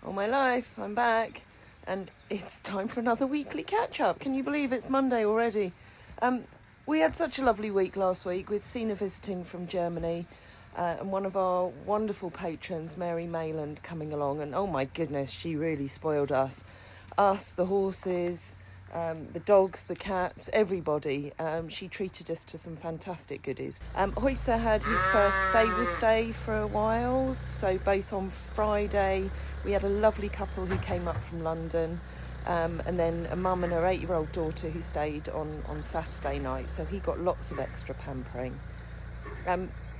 All my life, I'm back, and it's time for another weekly catch-up. Can you believe it's Monday already? We had such a lovely week last week with Sina visiting from Germany, and one of our wonderful patrons, Mary Mayland, coming along, and oh my goodness, she really spoiled us, the horses, the dogs, the cats, everybody. She treated us to some fantastic goodies. Hoytzer had his first stable stay for a while, so both on Friday we had a lovely couple who came up from London, and then a mum and her 8-year-old daughter who stayed on Saturday night, so he got lots of extra pampering.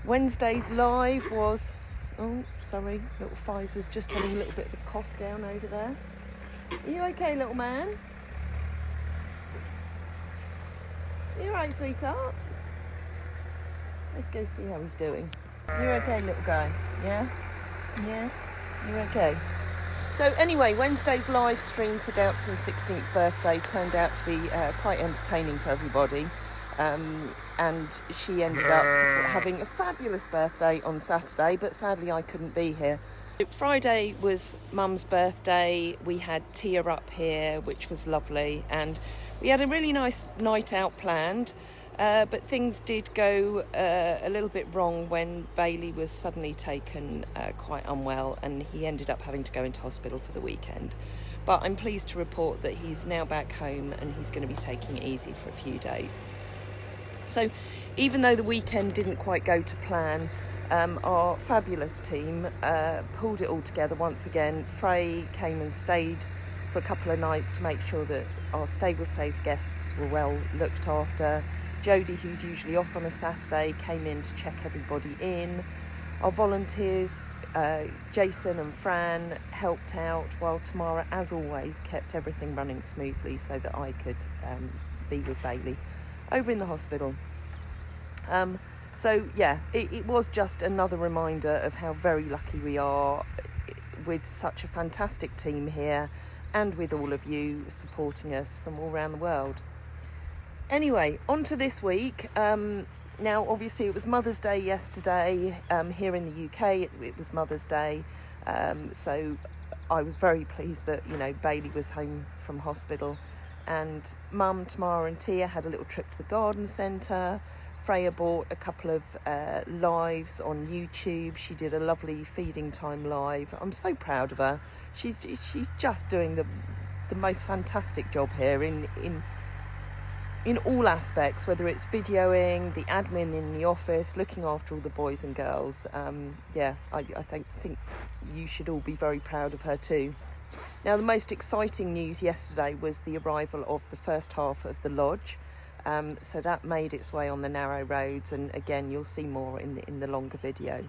Wednesday's live was, oh sorry, little Pfizer's just having a little bit of a cough down over there. Are you okay, little man? You alright, sweetheart? Let's go see how he's doing. You're okay, little guy? Yeah? Yeah? You're okay? So anyway, Wednesday's live stream for Doubtson's 16th birthday turned out to be quite entertaining for everybody. And she ended up having a fabulous birthday on Saturday, but sadly I couldn't be here. Friday was Mum's birthday. We had Tia up here, which was lovely, and we had a really nice night out planned, but things did go a little bit wrong when Bailey was suddenly taken quite unwell, and he ended up having to go into hospital for the weekend. But I'm pleased to report that he's now back home and he's going to be taking it easy for a few days. So even though the weekend didn't quite go to plan, our fabulous team pulled it all together once again. Frey came and stayed for a couple of nights to make sure that our stable stays guests were well looked after. Jodie, who's usually off on a Saturday, came in to check everybody in. Our volunteers, Jason and Fran, helped out, while Tamara, as always, kept everything running smoothly so that I could be with Bailey over in the hospital. So yeah, it was just another reminder of how very lucky we are with such a fantastic team here, and with all of you supporting us from all around the world. Anyway, on to this week. Now obviously it was Mother's Day yesterday. Here in the UK it was Mother's Day, so I was very pleased that, you know, Bailey was home from hospital, and Mum, Tamara and Tia had a little trip to the garden centre. Freya bought a couple of lives on YouTube. She did a lovely feeding time live. I'm so proud of her. She's just doing the most fantastic job here in all aspects, whether it's videoing, the admin in the office, looking after all the boys and girls. I think you should all be very proud of her too. Now, the most exciting news yesterday was the arrival of the first half of the lodge. So that made its way on the narrow roads, and again you'll see more in the longer video.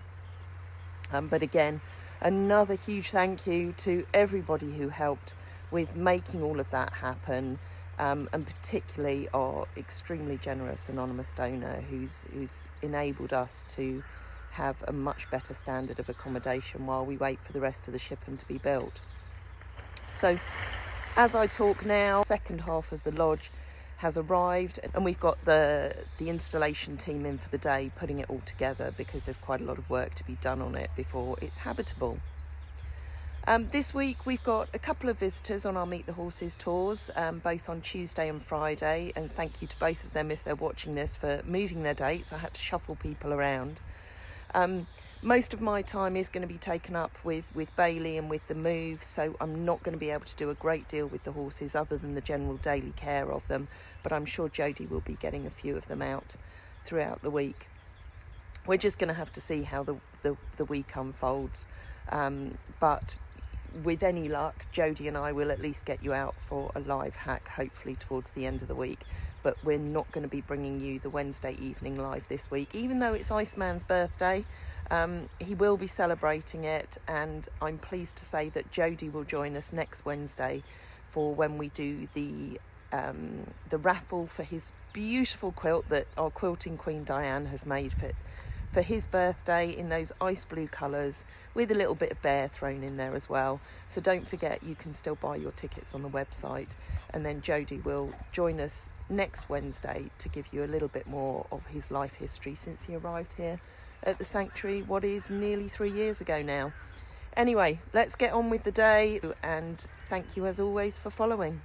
But again, another huge thank you to everybody who helped with making all of that happen, and particularly our extremely generous anonymous donor who's enabled us to have a much better standard of accommodation while we wait for the rest of the shipping to be built. So as I talk now, the second half of the lodge has arrived, and we've got the installation team in for the day putting it all together, because there's quite a lot of work to be done on it before it's habitable. This week we've got a couple of visitors on our Meet the Horses tours, both on Tuesday and Friday, and thank you to both of them if they're watching this for moving their dates. I had to shuffle people around. Most of my time is going to be taken up with Bailey and with the move, so I'm not going to be able to do a great deal with the horses other than the general daily care of them, but I'm sure Jodie will be getting a few of them out throughout the week. We're just going to have to see how the week unfolds, but with any luck, Jodie and I will at least get you out for a live hack, hopefully towards the end of the week. But we're not going to be bringing you the Wednesday evening live this week, even though it's Iceman's birthday. He will be celebrating it, and I'm pleased to say that Jodie will join us next Wednesday for when we do the raffle for his beautiful quilt that our quilting queen Diane has made for his birthday in those ice blue colours, with a little bit of bear thrown in there as well. So don't forget, you can still buy your tickets on the website, and then Jodie will join us next Wednesday to give you a little bit more of his life history since he arrived here at the sanctuary, what is nearly 3 years ago now. Anyway, let's get on with the day, and thank you as always for following.